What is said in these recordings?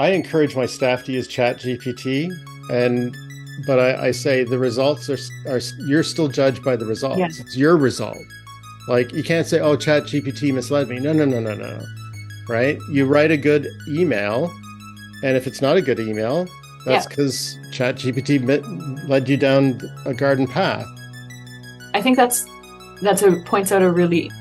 I encourage my staff to use ChatGPT, and but I say the results are you're still judged by the results. Yes. It's your result. Like you can't say, "Oh, ChatGPT misled me." No, no, no, no, no. Right? You write a good email, and if it's not a good email, that's Yeah. because ChatGPT led you down a garden path. I think that's a points out a really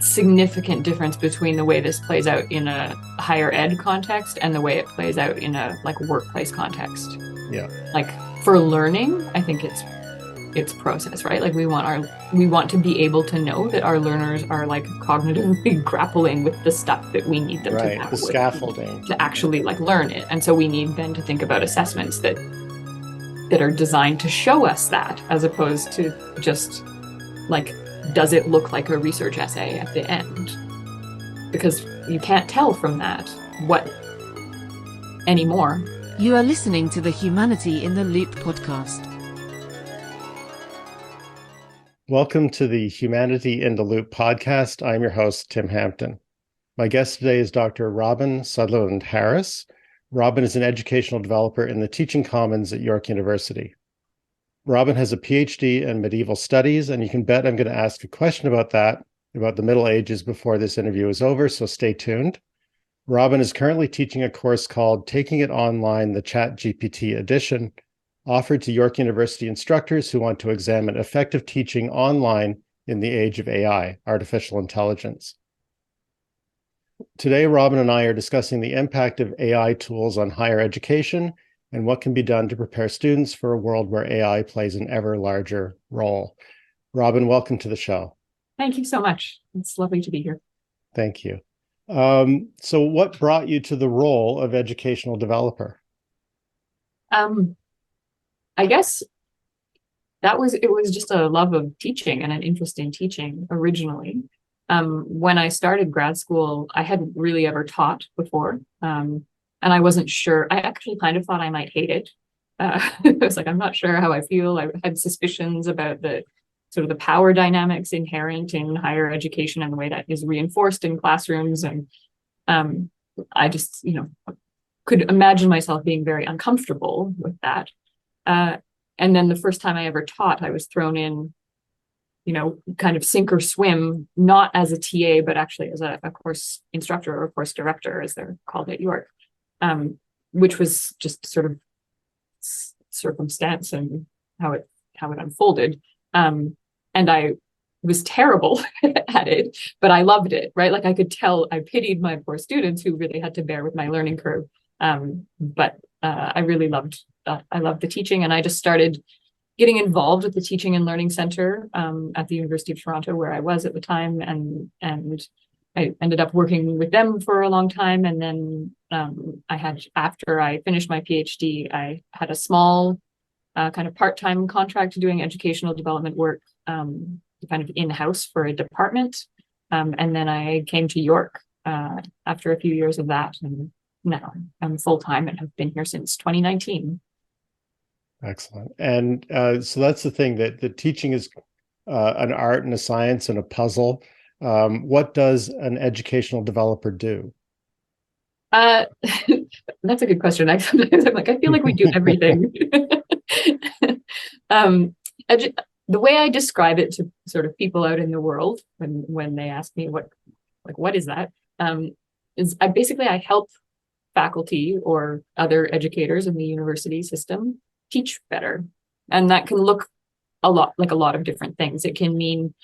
significant difference between the way this plays out in a higher ed context and the way it plays out in a like workplace context. Yeah. Like for learning, I think it's process, right? Like we want to be able to know that our learners are like cognitively grappling with the stuff that we need them to Right. The grapple with scaffolding. to actually like learn it. And so we need then to think about assessments that are designed to show us that, as opposed to just like, does it look like a research essay at the end? Because you can't tell from that what anymore. You are listening to the Humanity in the Loop podcast. Welcome to the Humanity in the Loop podcast. I'm your host, Tim Hampton. My guest today is Dr. Robin Sutherland Harris. Robin is an educational developer in the Teaching Commons at York University. Robin has a PhD in medieval studies, and you can bet I'm going to ask a question about that, about the Middle Ages, before this interview is over, so stay tuned. Robin is currently teaching a course called Taking It Online, the ChatGPT Edition, offered to York University instructors who want to examine effective teaching online in the age of AI, artificial intelligence. Today, Robin and I are discussing the impact of AI tools on higher education and what can be done to prepare students for a world where AI plays an ever larger role. Robin, welcome to the show. Thank you so much. It's lovely to be here. Thank you. So what brought you to the role of educational developer? I guess it was just a love of teaching and an interest in teaching originally. When I started grad school, I hadn't really ever taught before. And I wasn't sure. I actually kind of thought I might hate it. I was like, I'm not sure how I feel. I had suspicions about the sort of the power dynamics inherent in higher education and the way that is reinforced in classrooms. And I just, could imagine myself being very uncomfortable with that. And then the first time I ever taught, I was thrown in, kind of sink or swim, not as a TA, but actually as a course instructor or a course director, as they're called at York, which was just sort of circumstance and how it unfolded. And I was terrible at it, but I loved it, right? Like I could tell, I pitied my poor students who really had to bear with my learning curve. But I really loved the teaching, and I just started getting involved with the Teaching and Learning Center at the University of Toronto, where I was at the time, and I ended up working with them for a long time. And then after I finished my PhD, I had a small kind of part-time contract doing educational development work, kind of in-house for a department. And then I came to York after a few years of that, and now I'm full-time and have been here since 2019. Excellent. And so that's the thing, that the teaching is an art and a science and a puzzle. What does an educational developer do? That's a good question. Sometimes I'm like, I feel like we do everything. The way I describe it to sort of people out in the world when they ask me what is that, is I help faculty or other educators in the university system teach better. And that can look a lot of different things. It can mean,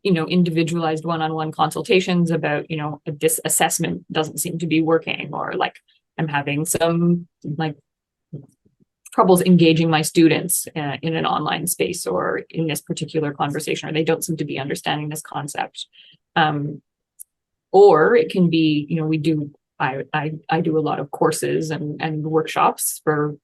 individualized one-on-one consultations about, this assessment doesn't seem to be working, or like I'm having some like troubles engaging my students in an online space or in this particular conversation, or they don't seem to be understanding this concept. Or it can be, I do a lot of courses and workshops for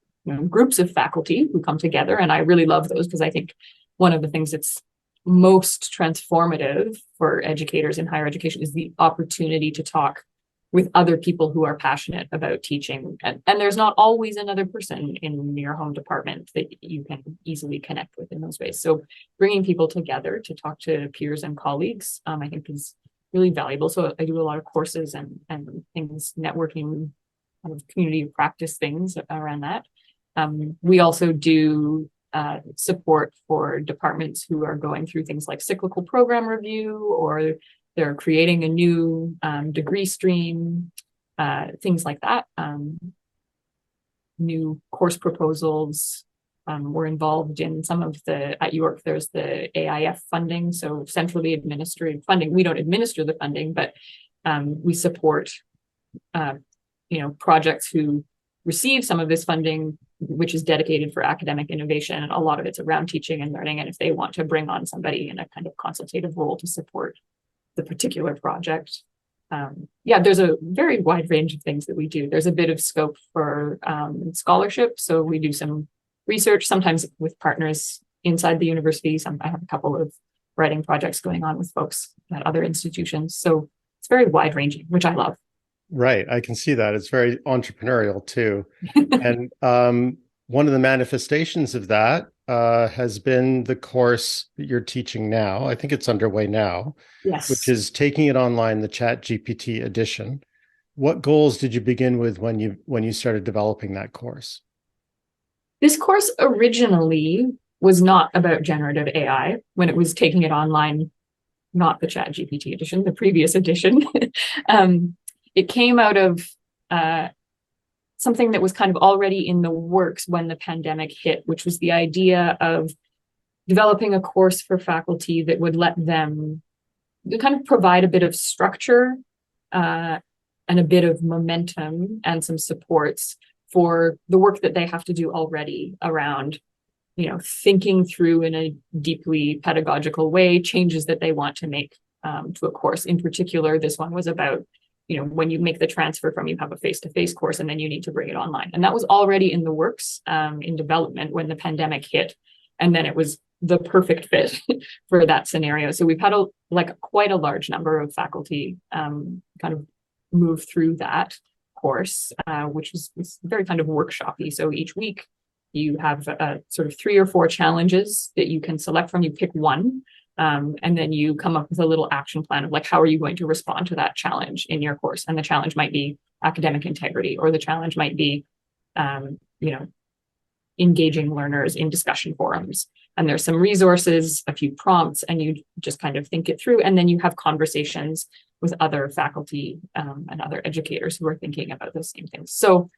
groups of faculty who come together, and I really love those because I think one of the things that's most transformative for educators in higher education is the opportunity to talk with other people who are passionate about teaching, and there's not always another person in your home department that you can easily connect with in those ways. So bringing people together to talk to peers and colleagues, I think is really valuable. So I do a lot of courses and things, networking kind of community of practice things around that. We also do support for departments who are going through things like cyclical program review, or they're creating a new degree stream, things like that. New course proposals. We're involved in some of at York, there's the AIF funding, so centrally administered funding. We don't administer the funding, but we support projects who receive some of this funding, which is dedicated for academic innovation. And a lot of it's around teaching and learning. And if they want to bring on somebody in a kind of consultative role to support the particular project, there's a very wide range of things that we do. There's a bit of scope for scholarship. So we do some research, sometimes with partners inside the university. I have a couple of writing projects going on with folks at other institutions. So it's very wide ranging, which I love. Right. I can see that. It's very entrepreneurial too. And one of the manifestations of that has been the course that you're teaching now. I think it's underway now. Yes. Which is taking it online, the ChatGPT Edition. What goals did you begin with when you started developing that course? This course originally was not about generative AI when it was taking it online, not the ChatGPT Edition, the previous edition. It came out of something that was kind of already in the works when the pandemic hit, which was the idea of developing a course for faculty that would let them kind of provide a bit of structure and a bit of momentum and some supports for the work that they have to do already around, thinking through in a deeply pedagogical way changes that they want to make to a course. In particular, this one was about, when you make the transfer from, you have a face-to-face course and then you need to bring it online. And that was already in the works in development when the pandemic hit. And then it was the perfect fit for that scenario. So we've had quite a large number of faculty kind of move through that course, which was very kind of workshop-y. So each week you have sort of 3 or 4 challenges that you can select from. You pick one, and then you come up with a little action plan of how are you going to respond to that challenge in your course? And the challenge might be academic integrity, or the challenge might be, engaging learners in discussion forums. And there's some resources, a few prompts, and you just kind of think it through. And then you have conversations with other faculty and other educators who are thinking about those same things. So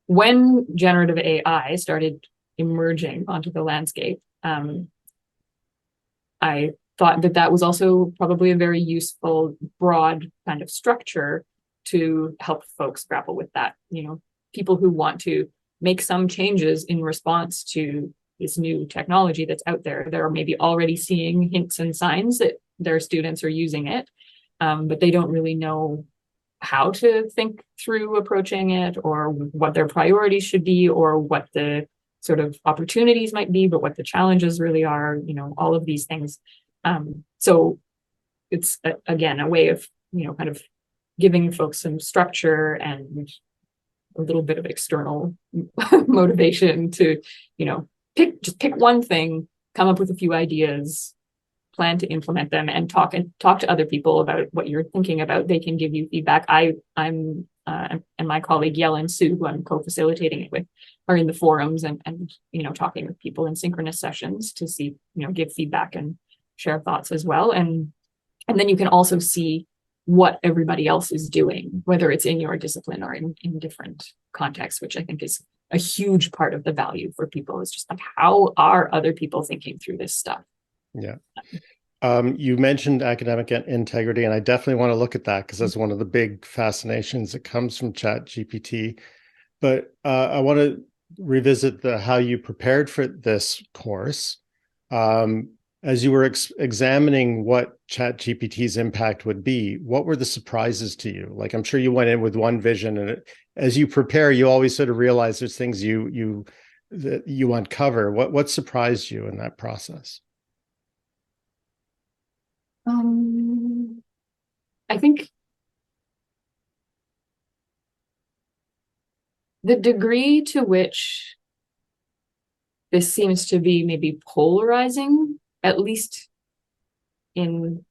when generative AI started emerging onto the landscape, I thought that was also probably a very useful, broad kind of structure to help folks grapple with that. People who want to make some changes in response to this new technology that's out there. They're maybe already seeing hints and signs that their students are using it, but they don't really know how to think through approaching it, or what their priorities should be, or what the sort of opportunities might be, but what the challenges really are, all of these things. So it's, again, a way of, kind of giving folks some structure and a little bit of external motivation to, pick one thing, come up with a few ideas, plan to implement them, and talk to other people about what you're thinking about. They can give you feedback. I'm and my colleague Yellen Sue, who I'm co-facilitating it with, are in the forums and talking with people in synchronous sessions to see, give feedback and share thoughts as well. And then you can also see what everybody else is doing, whether it's in your discipline or in different contexts, which I think is a huge part of the value for people, is just how are other people thinking through this stuff? Yeah. You mentioned academic integrity, and I definitely want to look at that because that's one of the big fascinations that comes from ChatGPT. But I want to revisit how you prepared for this course. As you were examining what ChatGPT's impact would be, what were the surprises to you? I'm sure you went in with one vision, and as you prepare, you always sort of realize there's things you uncover. What surprised you in that process? I think the degree to which this seems to be maybe polarizing, at least in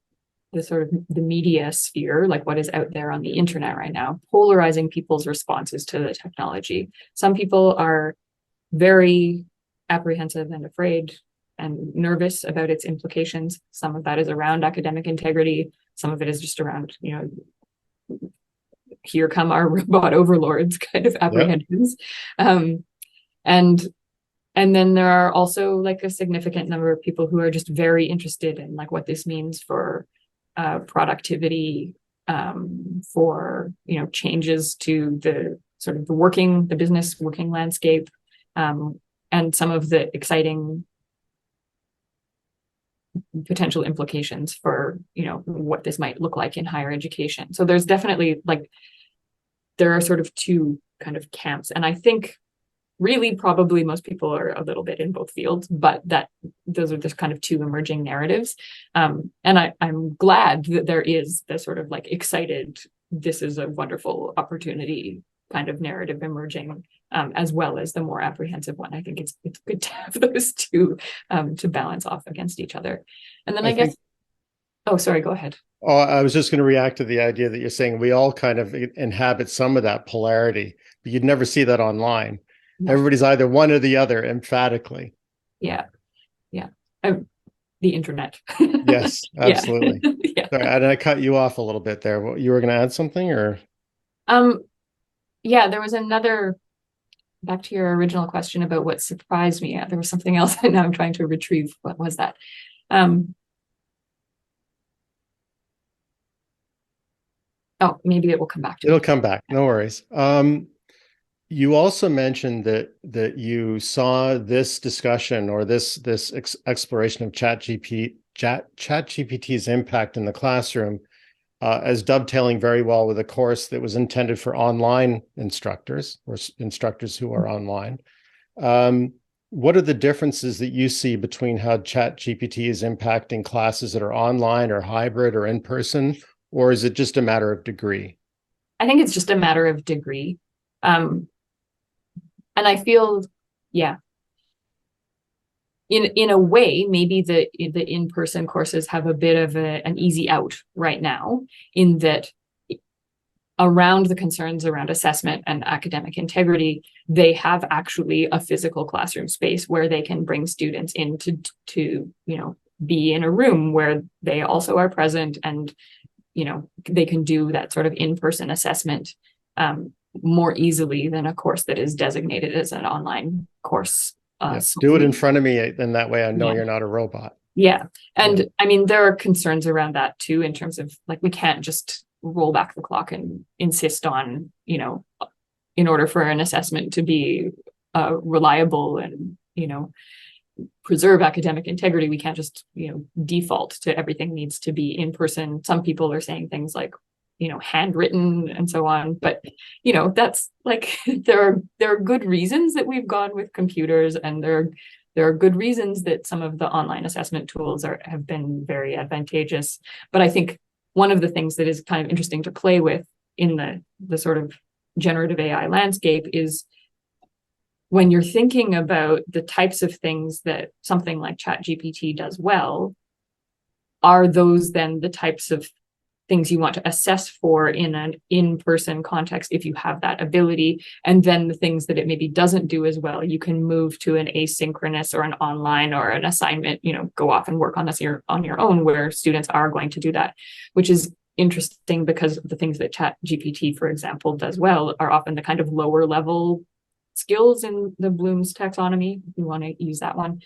the sort of the media sphere, like what is out there on the internet right now, polarizing people's responses to the technology. Some people are very apprehensive and afraid and nervous about its implications. Some of that is around academic integrity. Some of it is just around, here come our robot overlords kind of apprehensions. Yep. And then there are also like a significant number of people who are just very interested in like what this means for productivity, for changes to the sort of the business working landscape, and some of the exciting potential implications for what this might look like in higher education. So there's definitely there are sort of two kind of camps, and I think really probably most people are a little bit in both fields, but those are just kind of two emerging narratives. And I'm glad that there is the sort of like excited, this is a wonderful opportunity kind of narrative emerging, as well as the more apprehensive one. I think it's good to have those two to balance off against each other. And then I guess, oh, sorry, go ahead. Oh, I was just going to react to the idea that you're saying we all kind of inhabit some of that polarity, but you'd never see that online. No. Everybody's either one or the other emphatically. Yeah. The internet. Yes, absolutely. Yeah. Sorry, I cut you off a little bit there. You were going to add something, or? Yeah, there was another, back to your original question about what surprised me. There was something else and now I'm trying to retrieve. What was that? Oh, maybe it will come back to me. It'll come back. No worries. You also mentioned that you saw this discussion or this exploration of ChatGPT's impact in the classroom as dovetailing very well with a course that was intended for online instructors or instructors who are online. What are the differences that you see between how ChatGPT is impacting classes that are online or hybrid or in person, or is it just a matter of degree? I think it's just a matter of degree. And I feel, yeah, in a way, maybe the in-person courses have a bit of an easy out right now, in that around the concerns around assessment and academic integrity, they have actually a physical classroom space where they can bring students in to be in a room where they also are present, and they can do that sort of in-person assessment more easily than a course that is designated as an online course. Do it in front of me, and that way I know you're not a robot. Yeah. And I mean, there are concerns around that too, in terms of like, we can't just roll back the clock and insist on, in order for an assessment to be reliable and, preserve academic integrity, we can't just, default to everything needs to be in person. Some people are saying things like, handwritten and so on, but that's like there are good reasons that we've gone with computers, and there are good reasons that some of the online assessment tools have been very advantageous. But I think one of the things that is kind of interesting to play with in the sort of generative AI landscape is when you're thinking about the types of things that something like ChatGPT does well, are those then the types of things you want to assess for in an in-person context if you have that ability? And then the things that it maybe doesn't do as well, you can move to an asynchronous or an online or an assignment, go off and work on this on your own, where students are going to do that, which is interesting because the things that ChatGPT, for example, does well are often the kind of lower level skills in the Bloom's taxonomy, if you want to use that one.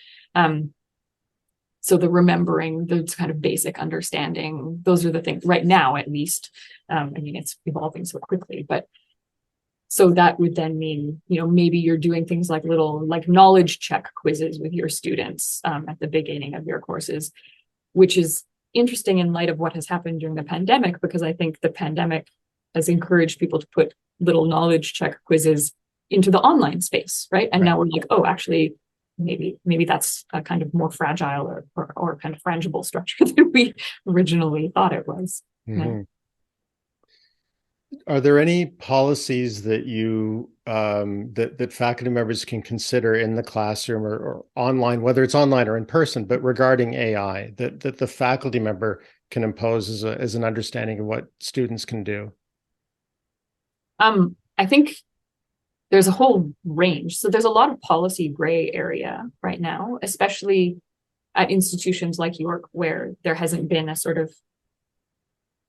So the remembering, the kind of basic understanding, those are the things right now, at least. I mean, it's evolving so quickly, but so that would then mean, maybe you're doing things like little knowledge check quizzes with your students at the beginning of your courses, which is interesting in light of what has happened during the pandemic, because I think the pandemic has encouraged people to put little knowledge check quizzes into the online space, right? And now we're like, oh, actually, maybe that's a kind of more fragile or kind of frangible structure than we originally thought it was. Mm-hmm. Are there any policies that you that faculty members can consider in the classroom or online, whether it's online or in person, but regarding AI, that the faculty member can impose as an understanding of what students can do? I think there's a whole range. So there's a lot of policy gray area right now, especially at institutions like York, where there hasn't been a sort of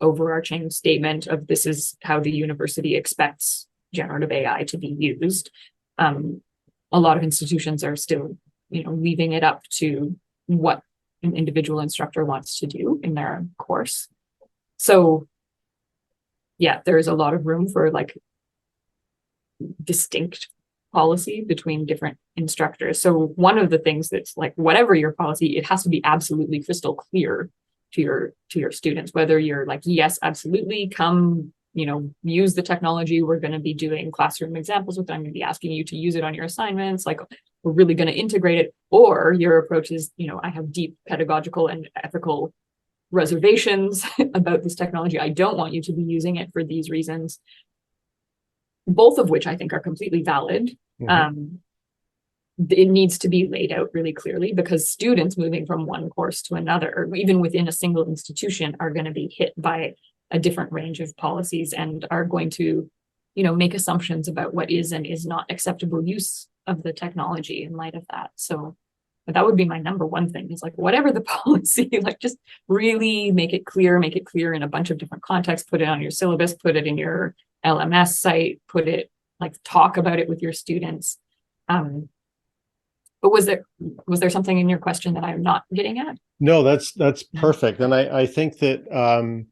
overarching statement of this is how the university expects generative AI to be used. A lot of institutions are still, leaving it up to what an individual instructor wants to do in their course. So yeah, there is a lot of room for like distinct policy between different instructors. So one of the things that's like, whatever your policy, it has to be absolutely crystal clear to your students, whether you're like, yes, absolutely, come, use the technology. We're going to be doing classroom examples with it. I'm going to be asking you to use it on your assignments. Like, we're really going to integrate it. Or your approach is, I have deep pedagogical and ethical reservations about this technology. I don't want you to be using it for these reasons. Both of which I think are completely valid. Mm-hmm. It needs to be laid out really clearly, because students moving from one course to another, or even within a single institution, are going to be hit by a different range of policies and are going to, make assumptions about what is and is not acceptable use of the technology in light of that. So that would be my number one thing, is like, whatever the policy, like, just really make it clear in a bunch of different contexts, put it on your syllabus, put it in your LMS site, talk about it with your students. But was there something in your question that I'm not getting at? No, that's perfect. And I think that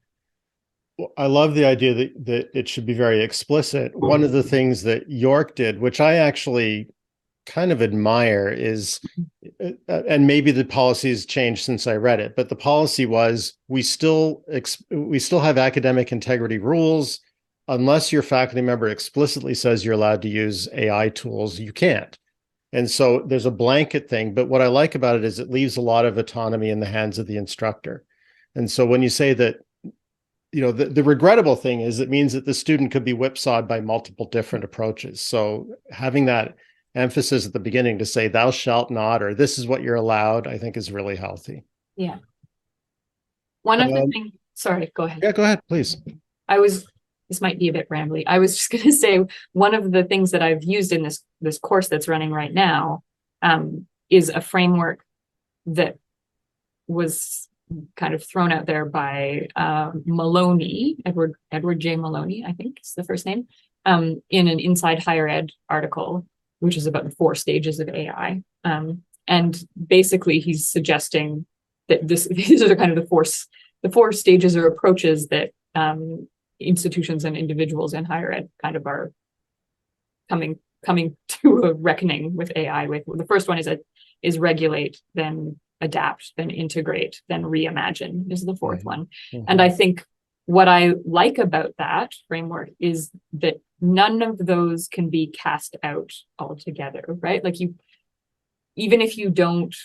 I love the idea that it should be very explicit. One of the things that York did, which I actually kind of admire, is, and maybe the policy's changed since I read it, but the policy was, we still have academic integrity rules. Unless your faculty member explicitly says you're allowed to use AI tools, you can't. And so there's a blanket thing, but what I like about it is it leaves a lot of autonomy in the hands of the instructor. And so when you say that, the regrettable thing is, it means that the student could be whipsawed by multiple different approaches. So having that emphasis at the beginning to say, thou shalt not, or this is what you're allowed, I think is really healthy. Yeah. One of the things, sorry, go ahead. Yeah, go ahead, please. This might be a bit rambly. I was just going to say, one of the things that I've used in this course that's running right now is a framework that was kind of thrown out there by Maloney, Edward J. Maloney, I think is the first name, in an Inside Higher Ed article, which is about the 4 stages of AI. And basically he's suggesting that these are kind of the four stages or approaches that institutions and individuals in higher ed kind of are coming to a reckoning with AI with. The first one is regulate, then adapt, then integrate, then reimagine is the fourth one. Mm-hmm. And I think what I like about that framework is that none of those can be cast out altogether, right? Like, even if you don't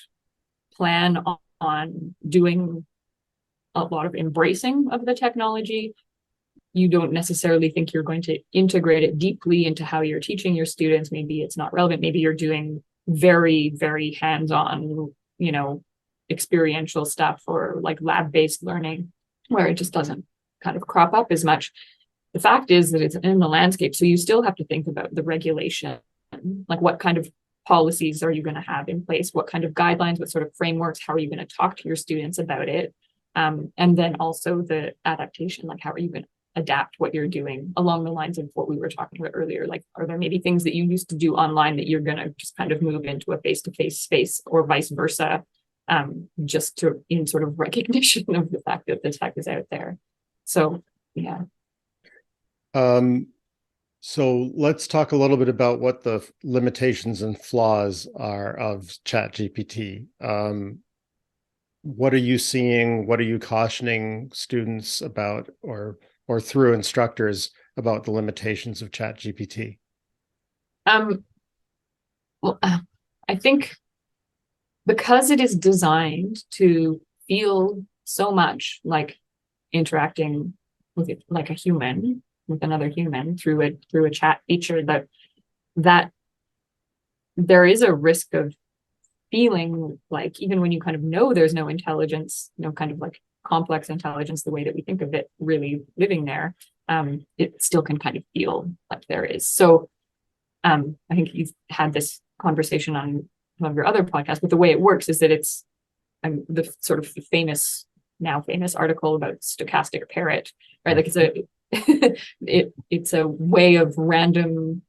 plan on doing a lot of embracing of the technology, you don't necessarily think you're going to integrate it deeply into how you're teaching your students. Maybe it's not relevant. Maybe you're doing very, very hands-on, experiential stuff, or like lab-based learning where it just doesn't kind of crop up as much. The fact is that it's in the landscape. So you still have to think about the regulation, like what kind of policies are you going to have in place? What kind of guidelines, what sort of frameworks, how are you going to talk to your students about it? And then also the adaptation, like how are you going to adapt what you're doing along the lines of what we were talking about earlier? Like, are there maybe things that you used to do online that you're going to just kind of move into a face-to-face space, or vice versa, just in sort of recognition of the fact that the tech is out there? So, yeah. So let's talk a little bit about what the limitations and flaws are of ChatGPT. What are you seeing? What are you cautioning students about, or through instructors about the limitations of ChatGPT? Well, I think because it is designed to feel so much like interacting with it, like a human, with another human through a chat feature, that there is a risk of feeling like, even when you kind of know there's no intelligence, kind of like complex intelligence, the way that we think of it really living there, it still can kind of feel like there is. So I think you've had this conversation on one of your other podcasts, but the way it works is that it's the sort of now famous article about stochastic parrot, right? Like it's a way of randomly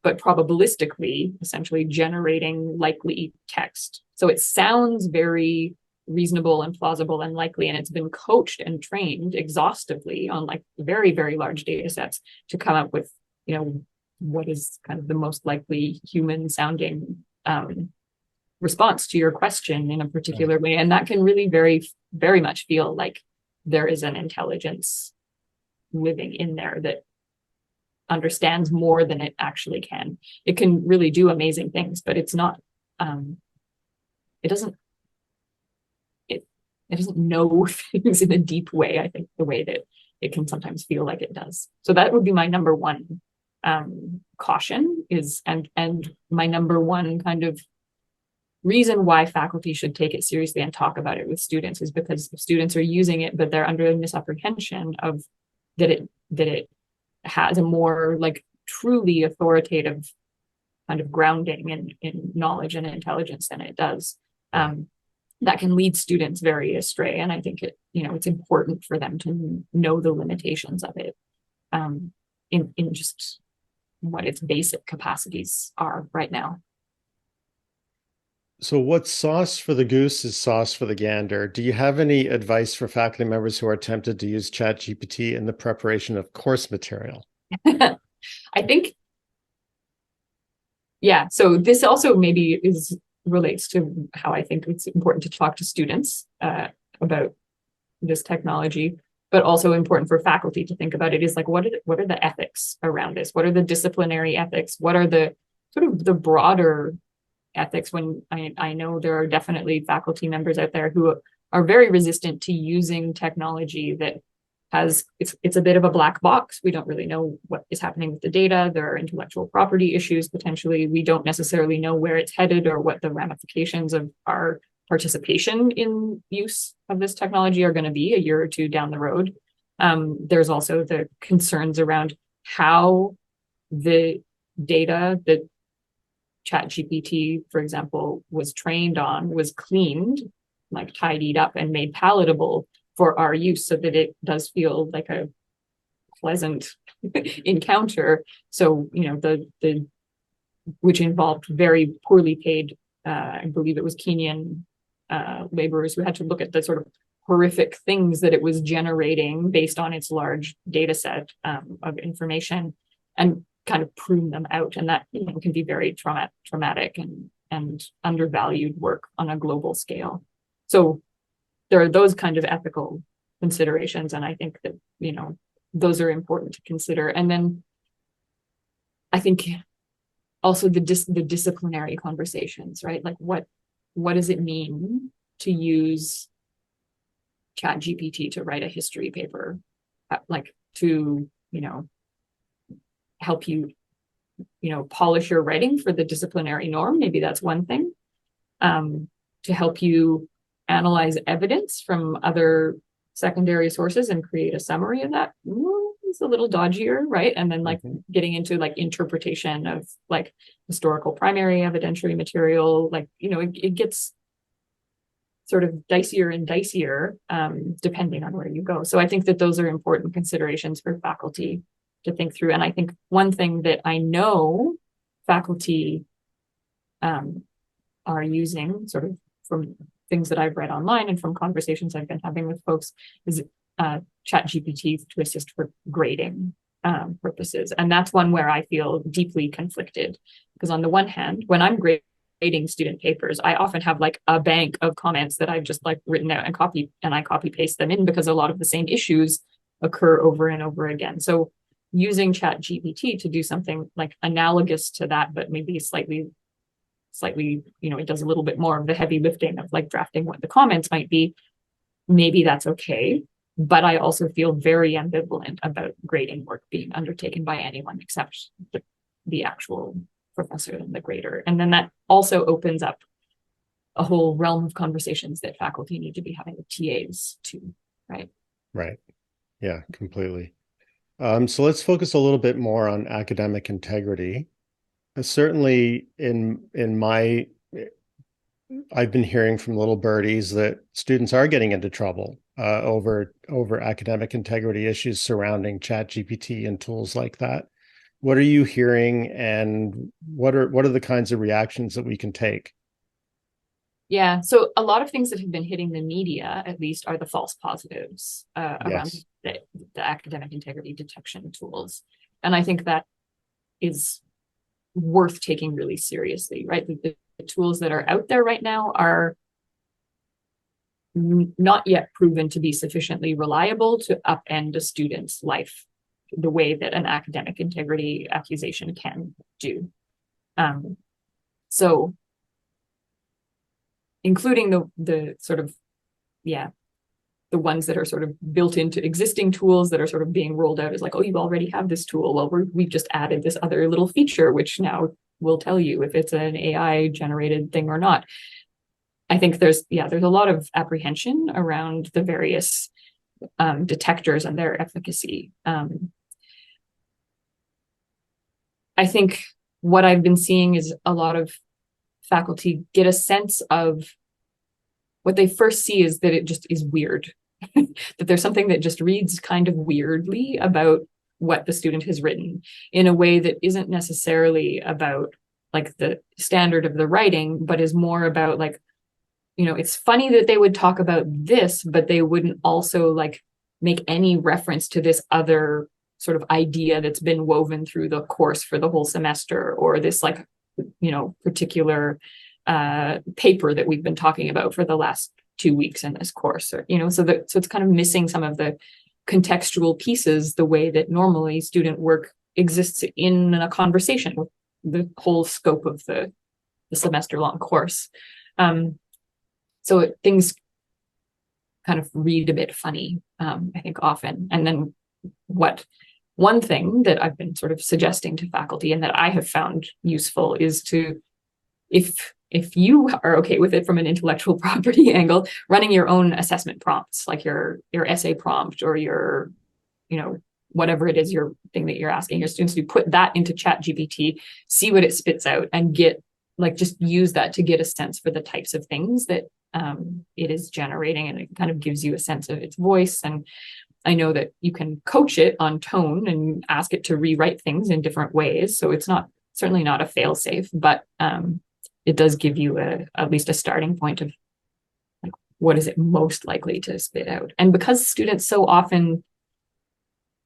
but probabilistically essentially generating likely text. So it sounds very reasonable and plausible and likely, and it's been coached and trained exhaustively on like very, very large data sets to come up with, what is kind of the most likely human sounding response to your question in a particular way. And that can really very, very much feel like there is an intelligence living in there that understands more than it actually can. It can really do amazing things, but it's not, it doesn't know things in a deep way, I think, the way that it can sometimes feel like it does. So that would be my number one caution is, and my number one kind of reason why faculty should take it seriously and talk about it with students is because students are using it, but they're under a misapprehension of that it has a more like truly authoritative kind of grounding in knowledge and intelligence than it does. That can lead students very astray. And I think it's important for them to know the limitations of it in just what its basic capacities are right now. So what's sauce for the goose is sauce for the gander. Do you have any advice for faculty members who are tempted to use ChatGPT in the preparation of course material? I think, yeah. So this also maybe relates to how I think it's important to talk to students about this technology, but also important for faculty to think about it is like, what are the ethics around this? What are the disciplinary ethics? What are the sort of the broader ethics? When I know there are definitely faculty members out there who are very resistant to using technology that it's a bit of a black box. We don't really know what is happening with the data. There are intellectual property issues potentially. We don't necessarily know where it's headed or what the ramifications of our participation in use of this technology are going to be a year or two down the road. There's also the concerns around how the data that ChatGPT, for example, was trained on was cleaned, like tidied up and made palatable for our use so that it does feel like a pleasant encounter. So, the which involved very poorly paid, I believe it was Kenyan laborers who had to look at the sort of horrific things that it was generating based on its large data set of information and kind of prune them out. And that can be very traumatic and undervalued work on a global scale. So there are those kind of ethical considerations. And I think that, those are important to consider. And then I think also the disciplinary conversations, right? Like what does it mean to use ChatGPT to write a history paper, like to, help you, polish your writing for the disciplinary norm. Maybe that's one thing. To help you analyze evidence from other secondary sources and create a summary of that. It's a little dodgier, right? And then getting into like interpretation of like historical primary evidentiary material, like, it gets sort of dicier and dicier depending on where you go. So I think that those are important considerations for faculty to think through. And I think one thing that I know faculty are using sort of from things that I've read online and from conversations I've been having with folks is ChatGPT to assist for grading purposes. And that's one where I feel deeply conflicted because on the one hand, when I'm grading student papers, I often have like a bank of comments that I've just like written out and I copy paste them in because a lot of the same issues occur over and over again. So using ChatGPT to do something like analogous to that, but maybe slightly, it does a little bit more of the heavy lifting of like drafting what the comments might be. Maybe that's okay. But I also feel very ambivalent about grading work being undertaken by anyone except the actual professor and the grader. And then that also opens up a whole realm of conversations that faculty need to be having with TAs too, right? Right. Yeah, completely. So let's focus a little bit more on academic integrity. Certainly in my, I've been hearing from little birdies that students are getting into trouble over academic integrity issues surrounding ChatGPT and tools like that. What are you hearing, and what are the kinds of reactions that we can take? Yeah, so a lot of things that have been hitting the media, at least, are the false positives around Yes. the academic integrity detection tools. And I think that is worth taking really seriously, right? The tools that are out there right now are not yet proven to be sufficiently reliable to upend a student's life the way that an academic integrity accusation can do. So including the sort of, yeah, the ones that are sort of built into existing tools that are sort of being rolled out as like, oh, you already have this tool. Well, we've just added this other little feature, which now will tell you if it's an AI generated thing or not. I think there's a lot of apprehension around the various detectors and their efficacy. I think what I've been seeing is a lot of faculty get a sense of what they first see is that it just is weird, that there's something that just reads kind of weirdly about what the student has written in a way that isn't necessarily about like the standard of the writing, but is more about like, it's funny that they would talk about this, but they wouldn't also like make any reference to this other sort of idea that's been woven through the course for the whole semester, or this like, particular paper that we've been talking about for the last 2 weeks in this course, or, so it's kind of missing some of the contextual pieces, the way that normally student work exists in a conversation with the whole scope of the semester long course. So things kind of read a bit funny, I think often. And then one thing that I've been sort of suggesting to faculty and that I have found useful is to, if you are okay with it from an intellectual property angle, running your own assessment prompts, like your essay prompt or your, whatever it is, your thing that you're asking your students to put that into ChatGPT, see what it spits out, and just use that to get a sense for the types of things that it is generating, and it kind of gives you a sense of its voice. And I know that you can coach it on tone and ask it to rewrite things in different ways. So it's certainly not a fail safe, but it does give you at least a starting point of like, what is it most likely to spit out? And because students so often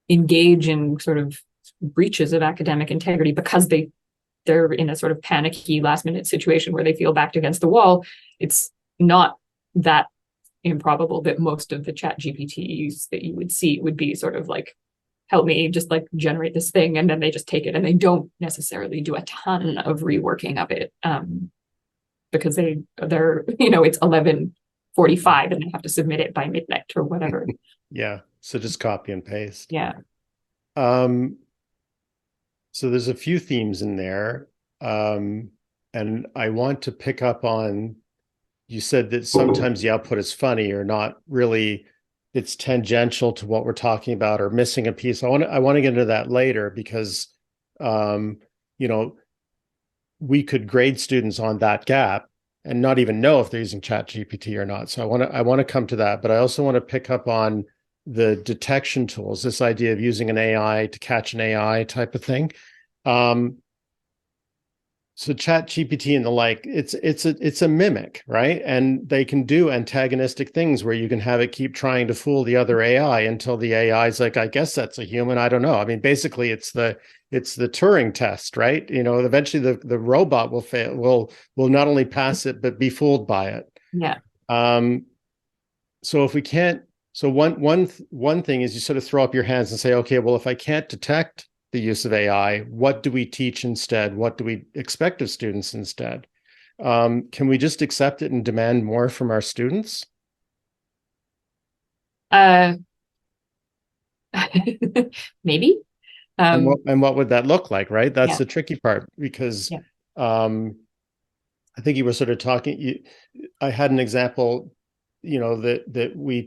engage in sort of breaches of academic integrity because they're in a sort of panicky last minute situation where they feel backed against the wall, it's not that improbable that most of the ChatGPTs that you would see would be sort of like, help me just like generate this thing, and then they just take it and they don't necessarily do a ton of reworking of it, because they're it's 11:45 and they have to submit it by midnight or whatever. Yeah, so just copy and paste. Yeah. So there's a few themes in there, and I want to pick up on, you said that sometimes the output is funny or not really, it's tangential to what we're talking about or missing a piece. I want to get into that later because, we could grade students on that gap and not even know if they're using ChatGPT or not. So I want to come to that, but I also want to pick up on the detection tools, this idea of using an AI to catch an AI type of thing. So ChatGPT and the like, it's a mimic, right? And they can do antagonistic things where you can have it keep trying to fool the other AI until the AI is like, I guess that's a human. I don't know. I mean, basically, it's the Turing test, right? Eventually the robot will fail, will not only pass it but be fooled by it. Yeah. So if we can't, so one thing is you sort of throw up your hands and say, okay, well, if I can't detect the use of AI, what do we teach instead? What do we expect of students instead? Can we just accept it and demand more from our students? Maybe. And what would that look like, right? That's Yeah. the tricky part, because Yeah. I I think you were sort of talking, I had an example, that we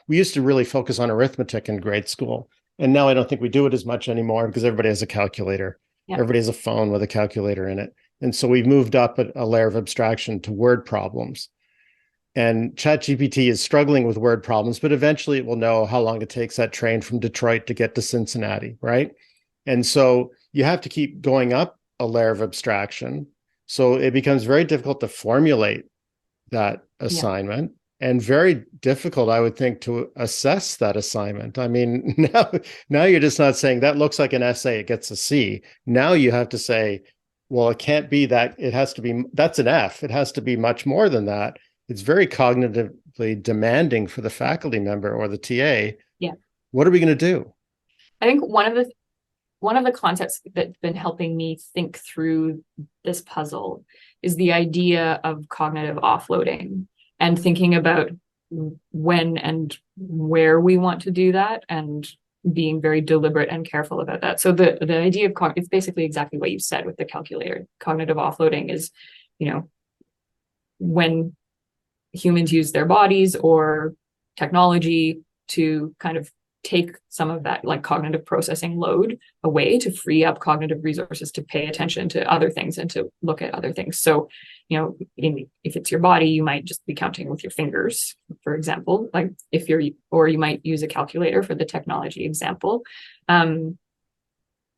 used to really focus on arithmetic in grade school. And now I don't think we do it as much anymore because everybody has a calculator. Yeah. Everybody has a phone with a calculator in it. And so we've moved up a layer of abstraction to word problems. And ChatGPT is struggling with word problems, but eventually it will know how long it takes that train from Detroit to get to Cincinnati, right? And so you have to keep going up a layer of abstraction. So it becomes very difficult to formulate that assignment and very difficult, I would think, to assess that assignment. I mean, now you're just not saying that looks like an essay, it gets a C. Now you have to say, well, it can't be that, it has to be, that's an F. It has to be much more than that. It's very cognitively demanding for the faculty member or the TA. Yeah. What are we going to do? I think one of the concepts that's been helping me think through this puzzle is the idea of cognitive offloading and thinking about when and where we want to do that and being very deliberate and careful about that. So the idea of it's basically exactly what you said with the calculator. Cognitive offloading is, when humans use their bodies or technology to kind of take some of that like cognitive processing load away to free up cognitive resources to pay attention to other things and to look at other things. So, if it's your body, you might just be counting with your fingers, for example, like or you might use a calculator for the technology example. And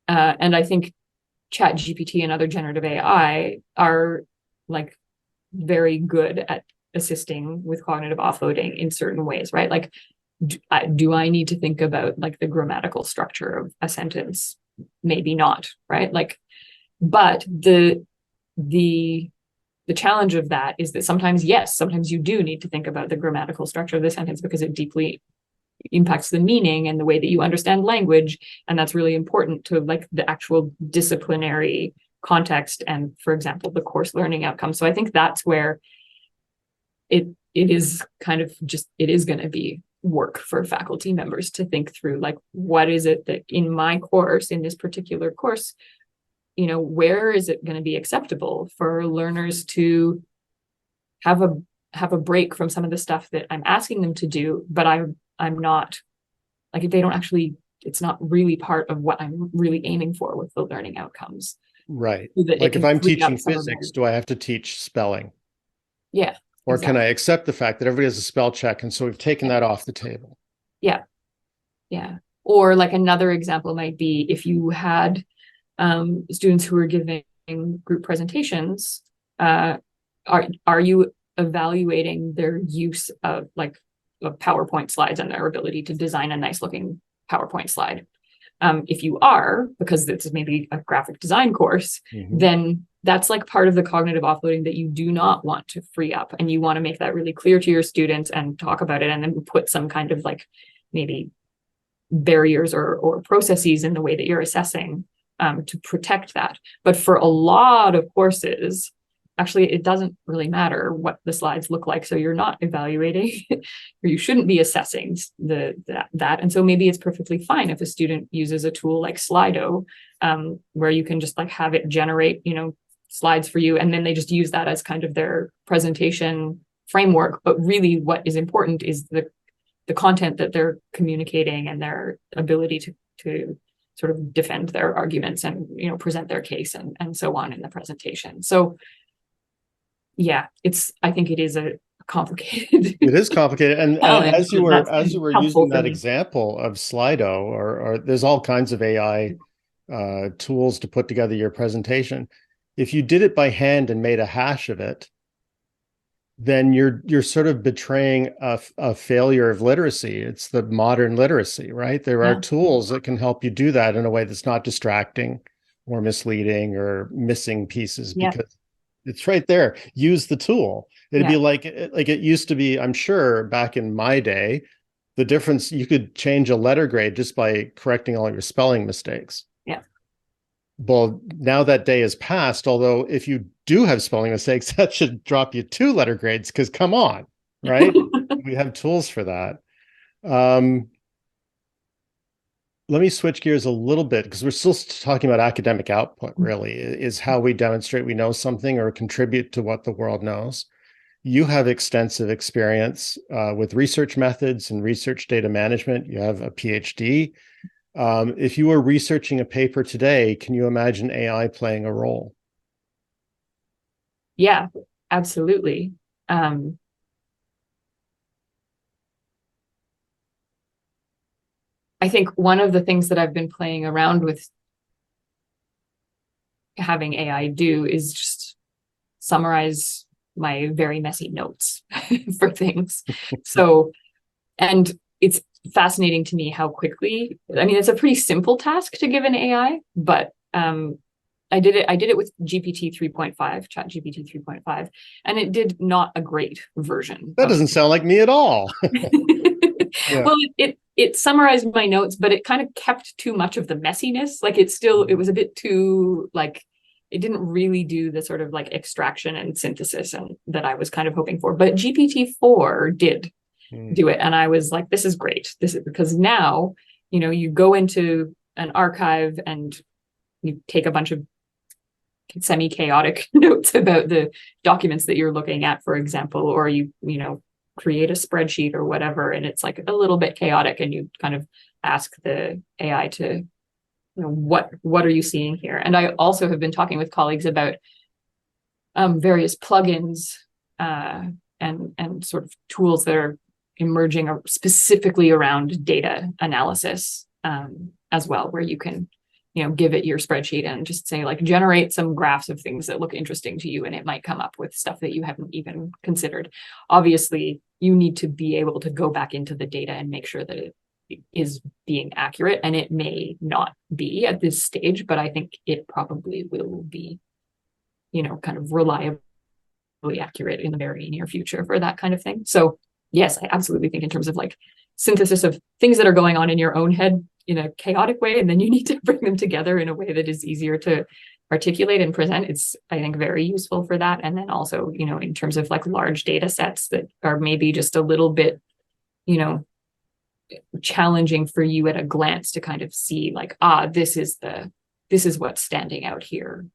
I think ChatGPT and other generative AI are like very good at assisting with cognitive offloading in certain ways, right? Like, do I need to think about like the grammatical structure of a sentence? Maybe not, right? Like, but the challenge of that is that sometimes you do need to think about the grammatical structure of the sentence because it deeply impacts the meaning and the way that you understand language, and that's really important to like the actual disciplinary context and, for example, the course learning outcome. So I think that's where it is kind of just, it is going to be work for faculty members to think through, like, what is it that in my course, in this particular course, where is it going to be acceptable for learners to have a break from some of the stuff that I'm asking them to do, but I'm not, like, if they don't actually, it's not really part of what I'm really aiming for with the learning outcomes. Right. So like if I'm teaching physics, do I have to teach spelling? Yeah. Or exactly. Can I accept the fact that everybody has a spell check, and so we've taken that off the table? Yeah. Yeah. Or like another example might be if you had students who are giving group presentations, are you evaluating their use of PowerPoint slides and their ability to design a nice looking PowerPoint slide? If you are, because this is maybe a graphic design course, then that's like part of the cognitive offloading that you do not want to free up. And you want to make that really clear to your students and talk about it, and then put some kind of like maybe barriers or processes in the way that you're assessing to protect that. But for a lot of courses, actually, it doesn't really matter what the slides look like. So you're not evaluating or you shouldn't be assessing that. And so maybe it's perfectly fine if a student uses a tool like Slido, where you can just like have it generate, slides for you. And then they just use that as kind of their presentation framework. But really what is important is the content that they're communicating and their ability to sort of defend their arguments and, present their case and so on in the presentation. So yeah, I think it is a complicated. It is complicated. And as you were using that me. example of Slido, or there's all kinds of AI tools to put together your presentation. If you did it by hand and made a hash of it, then you're sort of betraying a failure of literacy. It's the modern literacy, right? There are tools that can help you do that in a way that's not distracting or misleading or missing pieces, because it's right there. Use the tool. It'd be like it used to be, I'm sure, back in my day, the difference, you could change a letter grade just by correcting all your spelling mistakes. Yeah. Well, now that day is past, although if you do have spelling mistakes, that should drop you 2 letter grades, because come on, right? We have tools for that. let me switch gears a little bit because we're still talking about academic output, really, is how we demonstrate we know something or contribute to what the world knows. You have extensive experience with research methods and research data management. You have a PhD. If you were researching a paper today, can you imagine AI playing a role? Yeah, absolutely. I think one of the things that I've been playing around with having AI do is just summarize my very messy notes for things. So, and it's fascinating to me how quickly, I mean, it's a pretty simple task to give an AI, but I did it with GPT 3.5, ChatGPT 3.5, and it did not a great version. That doesn't sound like me at all. Yeah. Well, it summarized my notes, but it kind of kept too much of the messiness. Like it was a bit too like it didn't really do the sort of like extraction and synthesis and that I was kind of hoping for. But GPT-4 did do it, and I was like, this is great. This is because now, you go into an archive and you take a bunch of semi-chaotic notes about the documents that you're looking at, for example, or you create a spreadsheet or whatever, and it's like a little bit chaotic, and you kind of ask the AI to, what are you seeing here? And I also have been talking with colleagues about various plugins and sort of tools that are emerging specifically around data analysis as well, where you can give it your spreadsheet and just say like generate some graphs of things that look interesting to you, and it might come up with stuff that you haven't even considered. Obviously, you need to be able to go back into the data and make sure that it is being accurate, and it may not be at this stage, but I think it probably will be, kind of reliably accurate in the very near future for that kind of thing. So yes, I absolutely think in terms of like synthesis of things that are going on in your own head in a chaotic way, and then you need to bring them together in a way that is easier to articulate and present. It's, I think, very useful for that. And then also, in terms of like large data sets that are maybe just a little bit, challenging for you at a glance to kind of see like, this is what's standing out here.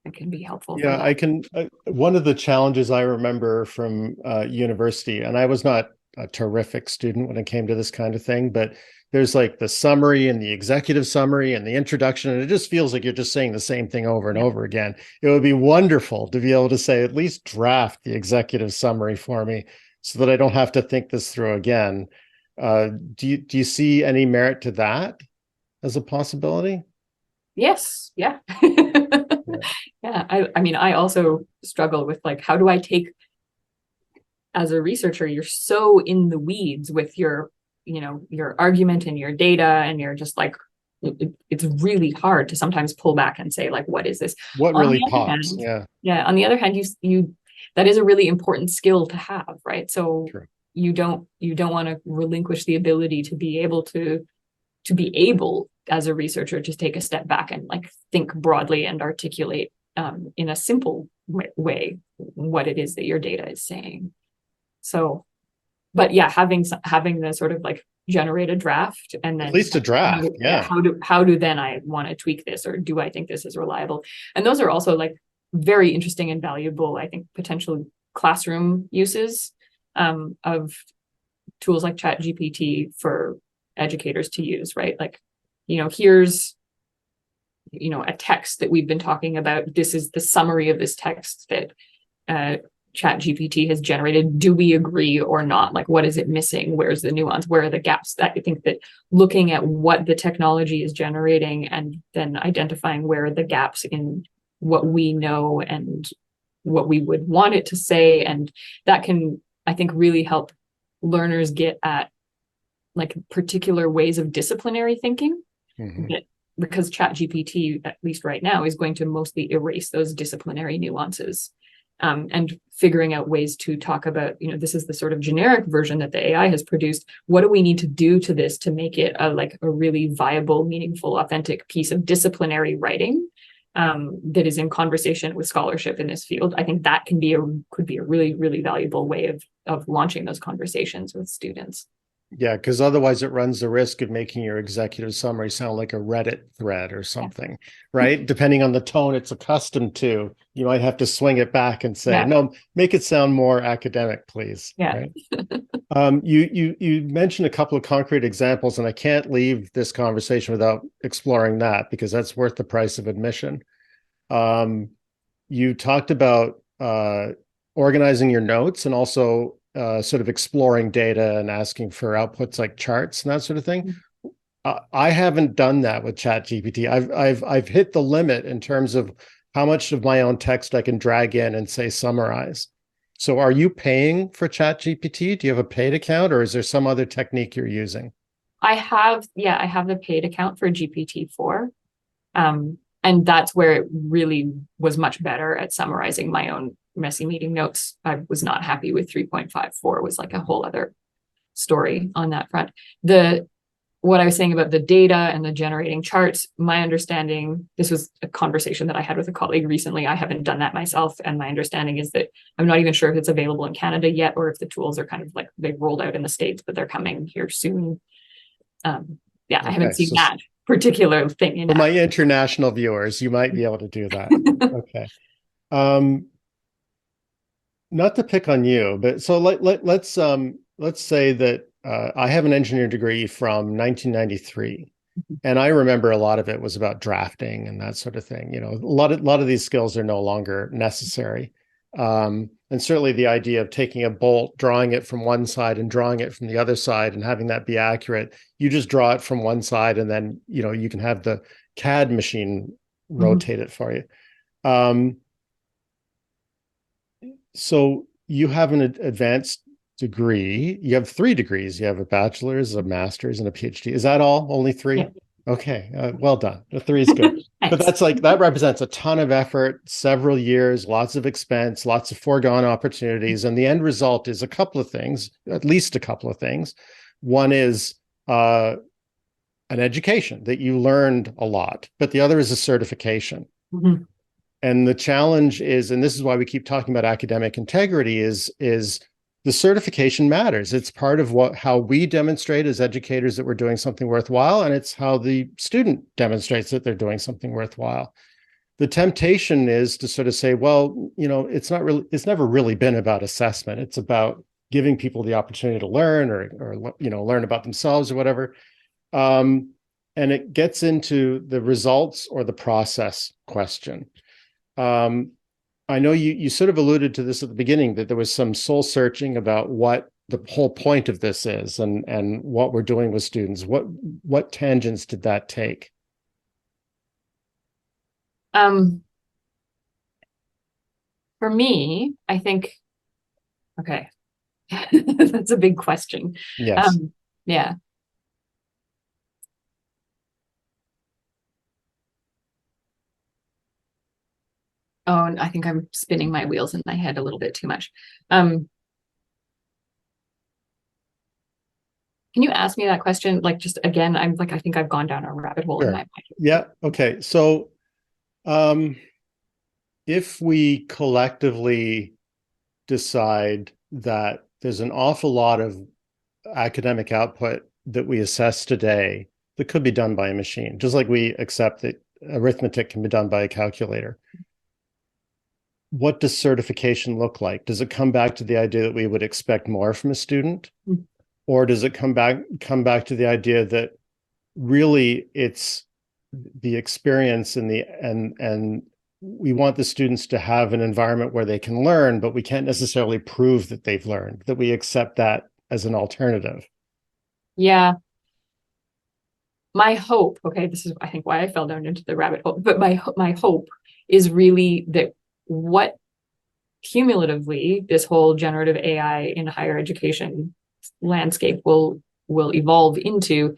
It can be helpful. Yeah, I can. One of the challenges I remember from university, and I was not a terrific student when it came to this kind of thing, but there's like the summary and the executive summary and the introduction, and it just feels like you're just saying the same thing over and over again. It would be wonderful to be able to say, at least draft the executive summary for me so that I don't have to think this through again. Do you see any merit to that as a possibility? Yes. Yeah. Yeah. I mean, I also struggle with like, how do I take, as a researcher, you're so in the weeds with your argument and your data, and you're just like, it's really hard to sometimes pull back and say like, what is this? What really pops? Yeah. On the other hand, you that is a really important skill to have, right? So True. you don't want to relinquish the ability to be able as a researcher to take a step back and like think broadly and articulate in a simple way what it is that your data is saying. So, but yeah, having the sort of like generate a draft, and then at least a draft. How do then I want to tweak this, or do I think this is reliable? And those are also like very interesting and valuable, I think, potential classroom uses of tools like ChatGPT for educators to use, right? Like, here's, a text that we've been talking about. This is the summary of this text that ChatGPT has generated. Do we agree or not? Like, what is it missing? Where's the nuance? Where are the gaps? That I think that looking at what the technology is generating and then identifying where are the gaps in what we know and what we would want it to say, and that can, I think, really help learners get at like particular ways of disciplinary thinking. Because ChatGPT, at least right now, is going to mostly erase those disciplinary nuances. And figuring out ways to talk about, this is the sort of generic version that the AI has produced. What do we need to do to this to make it a really viable, meaningful, authentic piece of disciplinary writing that is in conversation with scholarship in this field? I think that could be a really, really valuable way of launching those conversations with students. Yeah, because otherwise it runs the risk of making your executive summary sound like a Reddit thread or something, right? Depending on the tone it's accustomed to, you might have to swing it back and say, Yeah. no, make it sound more academic, please. Yeah. Right. You mentioned a couple of concrete examples, and I can't leave this conversation without exploring that because that's worth the price of admission. You talked about organizing your notes and also sort of exploring data and asking for outputs like charts and that sort of thing. I haven't done that with ChatGPT. I've hit the limit in terms of how much of my own text I can drag in and say summarize. So are you paying for ChatGPT? Do you have a paid account, or is there some other technique you're using? I have the paid account for GPT-4. And that's where it really was much better at summarizing my own messy meeting notes. I was not happy with 3.54. It was like a whole other story on that front. What I was saying about the data and the generating charts, my understanding, this was a conversation that I had with a colleague recently. I haven't done that myself. And my understanding is that I'm not even sure if it's available in Canada yet, or if the tools are kind of like they've rolled out in the States, but they're coming here soon. I haven't seen that particular thing. For my international viewers, you might be able to do that. Okay. Not to pick on you, but so let's say that I have an engineering degree from 1993, and I remember a lot of it was about drafting and that sort of thing. You know, a lot of these skills are no longer necessary. And certainly the idea of taking a bolt, drawing it from one side and drawing it from the other side and having that be accurate, you just draw it from one side and then, you know, you can have the CAD machine rotate it for you. So you have an advanced degree. You have 3 degrees. You have a bachelor's, a master's, and a PhD. Is that all? Only 3? Yeah. Okay, well done. The 3 is good. But that represents a ton of effort, several years, lots of expense, lots of foregone opportunities. And the end result is a couple of things, at least a couple of things. One is an education that you learned a lot, but the other is a certification. And the challenge is, and this is why we keep talking about academic integrity, is the certification matters. It's part of how we demonstrate as educators that we're doing something worthwhile, and it's how the student demonstrates that they're doing something worthwhile. The temptation is to sort of say, well, you know, it's never really been about assessment. It's about giving people the opportunity to learn or you know, learn about themselves or whatever. And it gets into the results or the process question. I know you sort of alluded to this at the beginning, that there was some soul searching about what the whole point of this is and what we're doing with students. What tangents did that take? For me, I think, okay, that's a big question. Yes. Yeah. Oh, and I think I'm spinning my wheels in my head a little bit too much. Can you ask me that question? Like, just again, I think I've gone down a rabbit hole in my mind. Yeah. Okay. So, if we collectively decide that there's an awful lot of academic output that we assess today that could be done by a machine, just like we accept that arithmetic can be done by a calculator, what does certification look like? Does it come back to the idea that we would expect more from a student? Or does it come back to the idea that really it's the experience and we want the students to have an environment where they can learn, but we can't necessarily prove that they've learned, that we accept that as an alternative? Yeah. My hope, okay, this is, I think, why I fell down into the rabbit hole, but my hope is really that what cumulatively this whole generative AI in higher education landscape will evolve into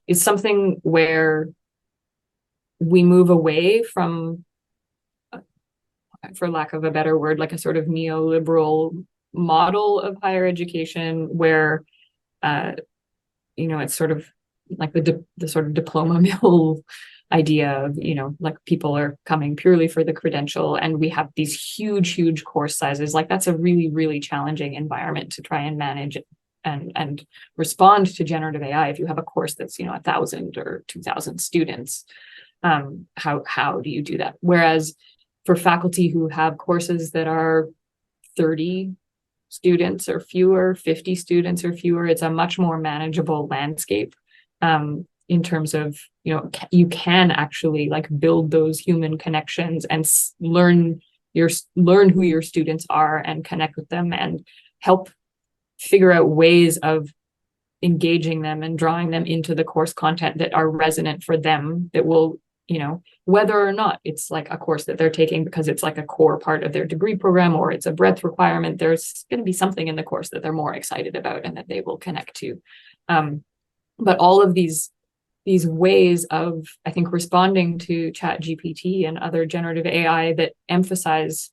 is something where we move away from, for lack of a better word, like a sort of neoliberal model of higher education where, you know, it's sort of like the sort of diploma mill idea of, you know, like people are coming purely for the credential and we have these huge course sizes. Like that's a really, really challenging environment to try and manage and respond to generative AI. If you have a course that's 1,000 or 2,000 students, how do you do that? Whereas for faculty who have courses that are 30 students or fewer, 50 students or fewer, it's a much more manageable landscape, in terms of, you can actually like build those human connections and learn who your students are and connect with them and help figure out ways of engaging them and drawing them into the course content that are resonant for them, that will, whether or not it's like a course that they're taking because it's like a core part of their degree program or it's a breadth requirement, there's going to be something in the course that they're more excited about and that they will connect to. But all of these ways of, I think, responding to ChatGPT and other generative AI that emphasize,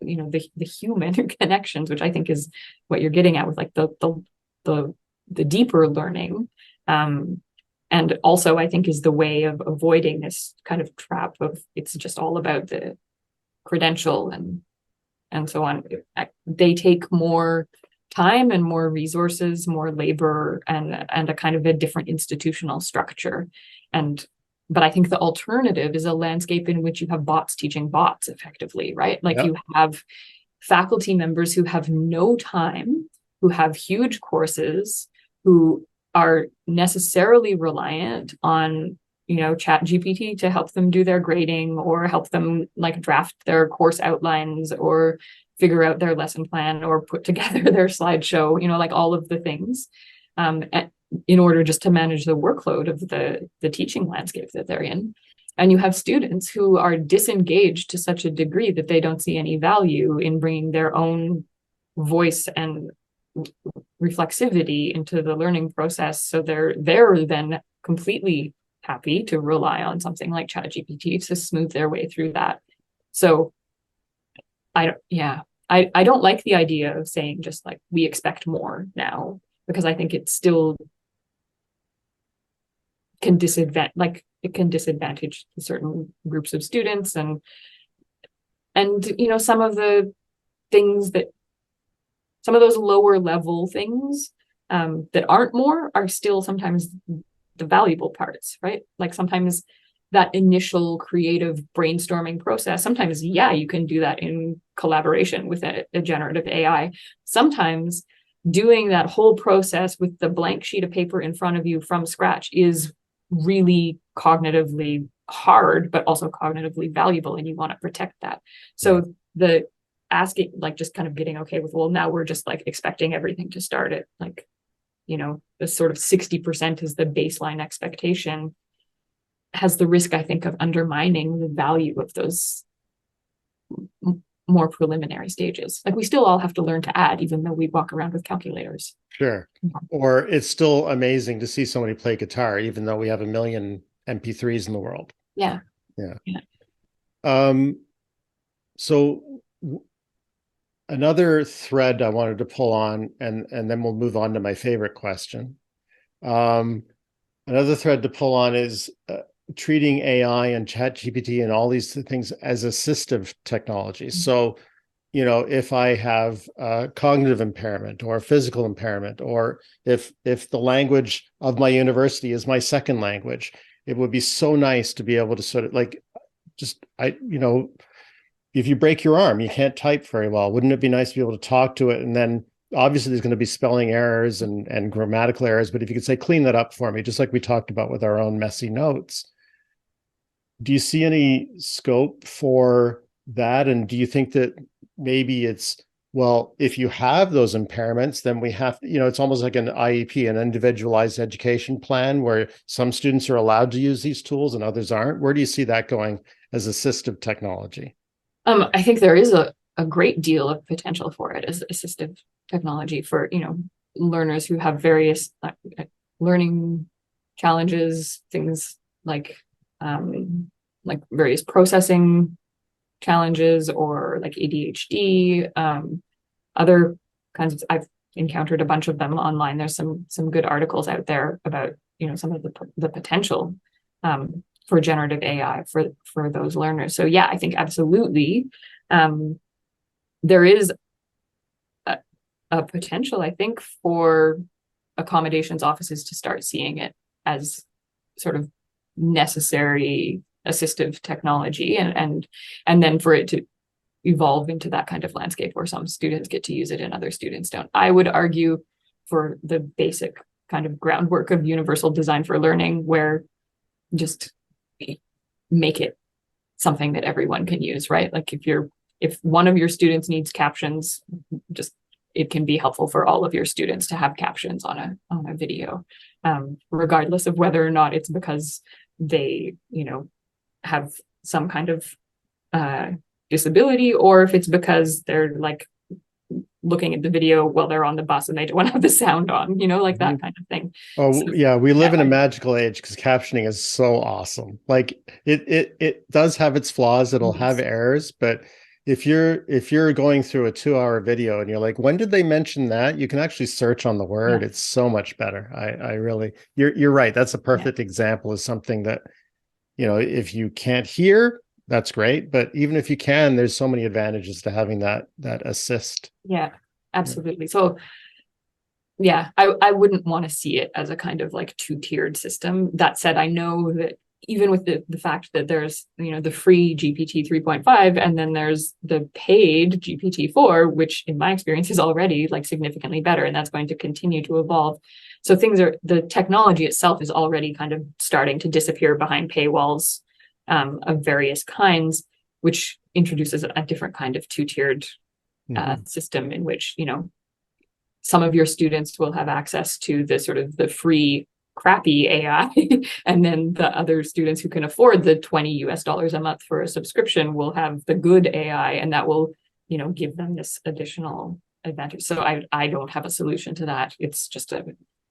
the human connections, which I think is what you're getting at with like the deeper learning. And also, I think, is the way of avoiding this kind of trap of it's just all about the credential and so on. They take more time and more resources, more labor, and a kind of a different institutional structure. But I think the alternative is a landscape in which you have bots teaching bots effectively, right? Like, you have faculty members who have no time, who have huge courses, who are necessarily reliant on, ChatGPT to help them do their grading or help them like draft their course outlines or figure out their lesson plan or put together their slideshow, like all of the things, in order just to manage the workload of the teaching landscape that they're in. And you have students who are disengaged to such a degree that they don't see any value in bringing their own voice and reflexivity into the learning process. So they're then completely happy to rely on something like ChatGPT to smooth their way through that. So I don't like the idea of saying just like we expect more now, because I think it still can disadvantage certain groups of students and some of the things that, some of those lower level things that aren't more are still sometimes the valuable parts, right? Like sometimes that initial creative brainstorming process, sometimes, you can do that in collaboration with a generative AI. Sometimes doing that whole process with the blank sheet of paper in front of you from scratch is really cognitively hard, but also cognitively valuable, and you want to protect that. So the asking, like just kind of getting okay with, well, now we're just like expecting everything to start at like, the sort of 60% is the baseline expectation, has the risk, I think, of undermining the value of those more preliminary stages. Like we still all have to learn to add, even though we walk around with calculators. Sure. Or it's still amazing to see somebody play guitar, even though we have 1 million MP3s in the world. Yeah. So another thread I wanted to pull on, and then we'll move on to my favorite question. Another thread to pull on is treating AI and ChatGPT and all these things as assistive technology. So, if I have cognitive impairment or physical impairment, or if the language of my university is my second language, it would be so nice to be able to sort of like, if you break your arm, you can't type very well. Wouldn't it be nice to be able to talk to it? And then obviously there's going to be spelling errors and grammatical errors, but if you could say, clean that up for me, just like we talked about with our own messy notes. Do you see any scope for that? And do you think that maybe it's, well, if you have those impairments, then we have, it's almost like an IEP, an individualized education plan, where some students are allowed to use these tools and others aren't? Where do you see that going as assistive technology? I think there is a great deal of potential for it as assistive technology for, learners who have various learning challenges, things like various processing challenges or like ADHD, other kinds of, I've encountered a bunch of them online. There's some good articles out there about, some of the potential for generative AI for those learners. So I think absolutely there is a potential, I think, for accommodations offices to start seeing it as sort of necessary assistive technology, and then for it to evolve into that kind of landscape where some students get to use it and other students don't. I would argue for the basic kind of groundwork of universal design for learning, where just make it something that everyone can use, right? Like if one of your students needs captions, just it can be helpful for all of your students to have captions on a video, regardless of whether or not it's because they, have some kind of disability, or if it's because they're like looking at the video while they're on the bus and they don't want to have the sound on, like that kind of thing. Oh, So, yeah, we live in a magical age because captioning is so awesome. Like it does have its flaws, it'll have errors, but if you're going through a 2-hour video and you're like, when did they mention that? You can actually search on the word. It's so much better. I really, you're right. That's a perfect example of something that, if you can't hear, that's great. But even if you can, there's so many advantages to having that assist. Yeah, absolutely. So yeah, I wouldn't want to see it as a kind of like 2-tiered system. That said, I know that even with the fact that there's, the free GPT 3.5, and then there's the paid GPT 4, which in my experience is already like significantly better, and that's going to continue to evolve. So the technology itself is already kind of starting to disappear behind paywalls of various kinds, which introduces a different kind of 2-tiered system in which, some of your students will have access to the sort of the free crappy AI, and then the other students who can afford the $20 a month for a subscription will have the good AI, and that will, give them this additional advantage. So I don't have a solution to that. It's just a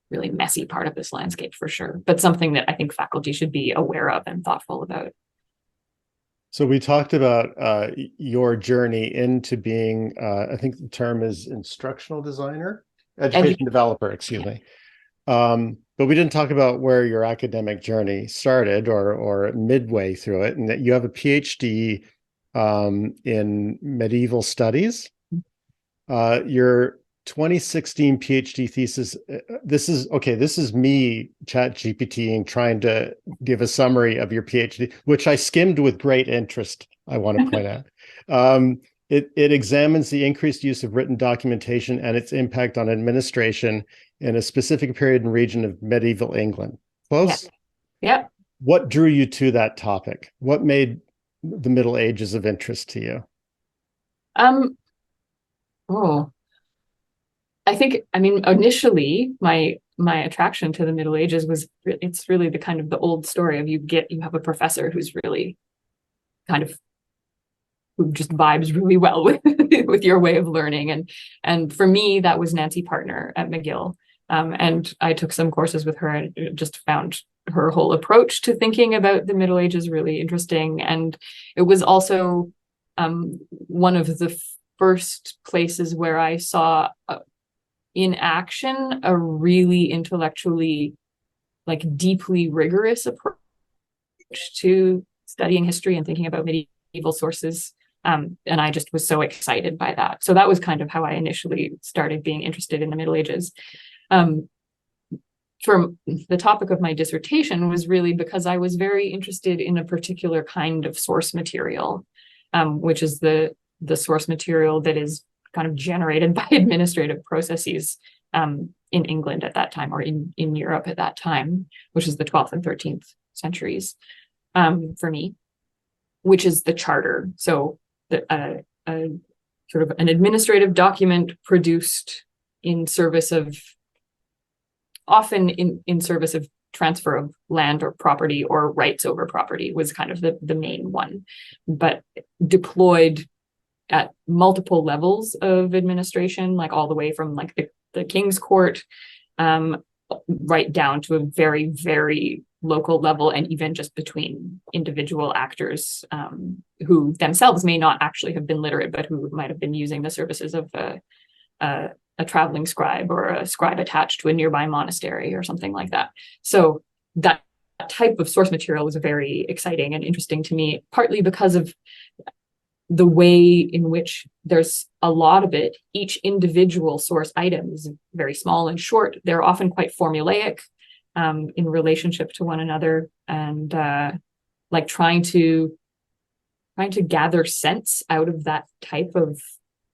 really messy part of this landscape for sure, but something that I think faculty should be aware of and thoughtful about. So we talked about your journey into being, I think the term is instructional designer, education developer, excuse me. But we didn't talk about where your academic journey started or midway through it, and that you have a PhD in medieval studies. Your 2016 PhD thesis, this is me ChatGPTing trying to give a summary of your PhD, which I skimmed with great interest, I want to point out. It examines the increased use of written documentation and its impact on administration in a specific period and region of medieval England. Close? Yeah. What drew you to that topic? What made the Middle Ages of interest to you? I think, initially my attraction to the Middle Ages was, it's really the kind of the old story of you have a professor who's really kind of, who just vibes really well with your way of learning. And for me, that was Nancy Partner at McGill. And I took some courses with her and just found her whole approach to thinking about the Middle Ages really interesting. And it was also one of the first places where I saw in action a really intellectually, like deeply rigorous approach to studying history and thinking about medieval sources. And I just was so excited by that. So that was kind of how I initially started being interested in the Middle Ages. From the topic of my dissertation was really because I was very interested in a particular kind of source material, which is the source material that is kind of generated by administrative processes in England at that time, or in Europe at that time, which is the 12th and 13th centuries for me, which is the charter. So a sort of an administrative document produced in service of, often in service of transfer of land or property or rights over property was kind of the main one, but deployed at multiple levels of administration, like all the way from like the King's Court, right down to a very, very local level, and even just between individual actors who themselves may not actually have been literate, but who might have been using the services of a traveling scribe or a scribe attached to a nearby monastery or something like that. So that type of source material was very exciting and interesting to me, partly because of the way in which there's a lot of it, each individual source item is very small and short. They're often quite formulaic in relationship to one another, and like trying to gather sense out of that type of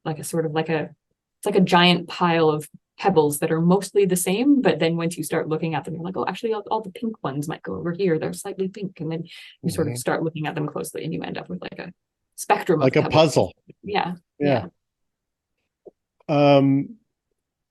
like a sort of like a, it's like a giant pile of pebbles that are mostly the same, but then once you start looking at them, you're like, oh, actually all the pink ones might go over here. They're slightly pink. And then you sort of start looking at them closely and you end up with like a spectrum like of a pebbles. puzzle. Yeah.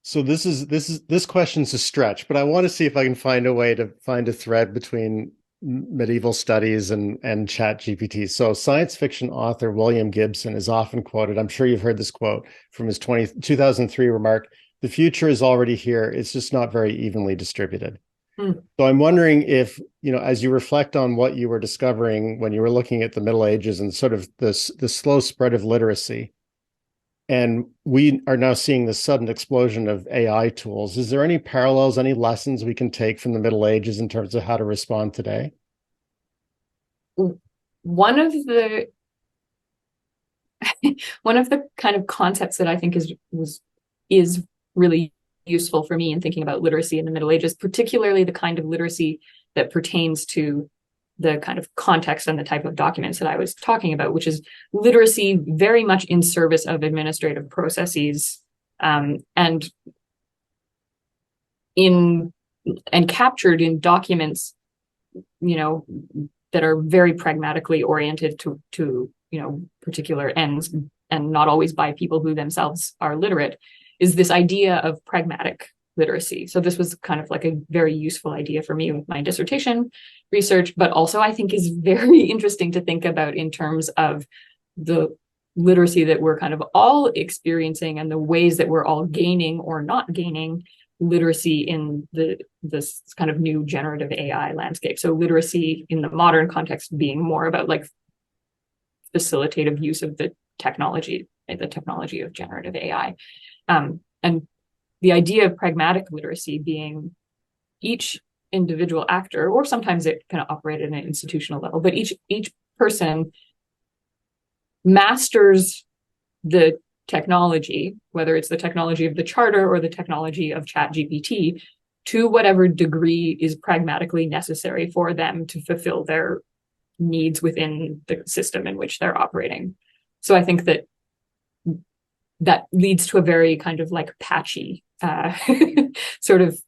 So this question's a stretch, but I want to see if I can find a way to find a thread between medieval studies and ChatGPT. So science fiction author William Gibson is often quoted. I'm sure you've heard this quote from his 2003 remark: "The future is already here. It's just not very evenly distributed." So I'm wondering if, as you reflect on what you were discovering when you were looking at the Middle Ages and sort of the slow spread of literacy, and we are now seeing this sudden explosion of AI tools, is there any parallels, any lessons we can take from the Middle Ages in terms of how to respond today? One of the kind of concepts that I think is really useful for me in thinking about literacy in the Middle Ages, particularly the kind of literacy that pertains to the kind of context and the type of documents that I was talking about, which is literacy very much in service of administrative processes, and captured in documents, that are very pragmatically oriented to particular ends, and not always by people who themselves are literate, is this idea of pragmatic literacy. So this was kind of like a very useful idea for me with my dissertation research, but also I think is very interesting to think about in terms of the literacy that we're kind of all experiencing and the ways that we're all gaining or not gaining literacy in this kind of new generative AI landscape. So literacy in the modern context being more about like facilitative use of the technology of generative AI. And the idea of pragmatic literacy being each individual actor, or sometimes it kind of operated at an institutional level, but each person masters the technology, whether it's the technology of the charter or the technology of ChatGPT, to whatever degree is pragmatically necessary for them to fulfill their needs within the system in which they're operating. So I think that leads to a very kind of like patchy sort of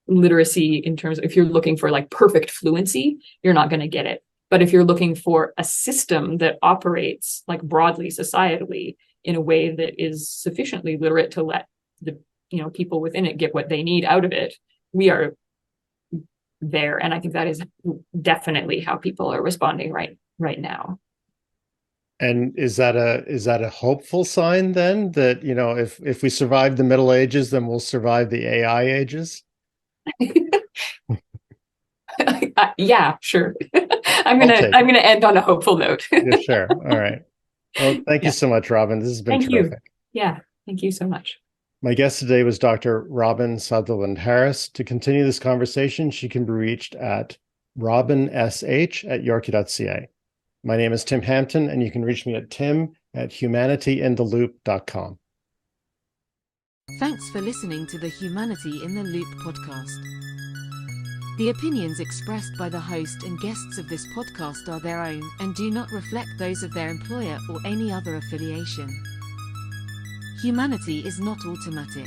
literacy in terms of, if you're looking for like perfect fluency, you're not going to get it. But if you're looking for a system that operates like broadly societally in a way that is sufficiently literate to let the people within it get what they need out of it, we are there. And I think that is definitely how people are responding right now. And is that a hopeful sign then, that if we survive the Middle Ages, then we'll survive the AI ages? Yeah, sure. I'm gonna end on a hopeful note. Yeah, sure. All right. Well, thank you so much, Robin. This has been terrific. Yeah, thank you so much. My guest today was Dr. Robin Sutherland Harris. To continue this conversation, she can be reached at robinsh@atyorku.ca. My name is Tim Hampton, and you can reach me at tim@humanityintheloop.com. Thanks for listening to the Humanity in the Loop podcast. The opinions expressed by the host and guests of this podcast are their own and do not reflect those of their employer or any other affiliation. Humanity is not automatic.